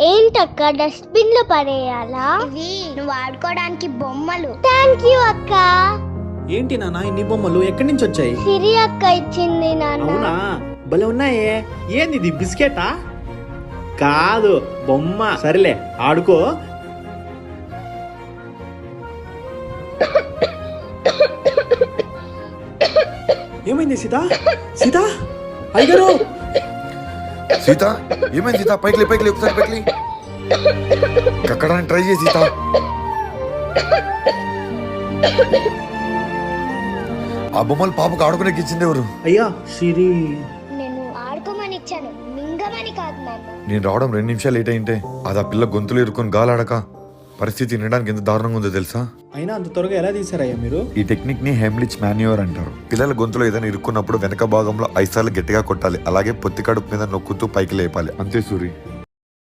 ఏంటక్క డస్ట్బిన్ లో పడేయాలా? ఇవి నువ్వు ఆడుకోవడానికి బొమ్మలు. థ్యాంక్ యూ అక్క. ఏంటి నాన్న ఇన్ని బొమ్మలు ఎక్కడి నుంచి వచ్చాయి? సిరి అక్క ఇచ్చింది నాన్న. అవునా, భలే ఉన్నాయే. ఏంది ఇది, బిస్కెటా? కాదు, బొమ్మ. సరేలే, ఆడుకో. ఏమైంది సీత? సీత, అయ్యగారు! సీత ఏమైంది? సీత పైకి లే, ఒకసారి పైకి కక్కడానికి ట్రై చేసి సీత. ఆ బొమ్మలు పాపకు ఆడుకునేకి ఇచ్చింది ఎవరు? అయ్యా సిరి. నేను ఆడుకోమని ఇచ్చాను, మింగమని కాదు నాన్న. నేను రావడం 2 నిమిషాలు లేట్ అయింటే అది ఆ పిల్ల గొంతులు ఇరుకొని గాలాడక పరిస్థితి వినడానికి ఎంత దారుణంగా ఉందో తెలుసా? అయినా అంత త్వరగా ఎలా తీసారయ్యా మీరు? ఈ టెక్నిక్ ని హెమ్లిచ్ మాన్యూవర్ అంటారు. పిల్లల గొంతులో ఏదైనా ఇరుక్కున్నప్పుడు వెనక భాగంలో 5 సార్లు గట్టిగా కొట్టాలి, అలాగే పొత్తి కడుపు మీద నొక్కుతూ పైకి లేపాలి. అంతే సూరి.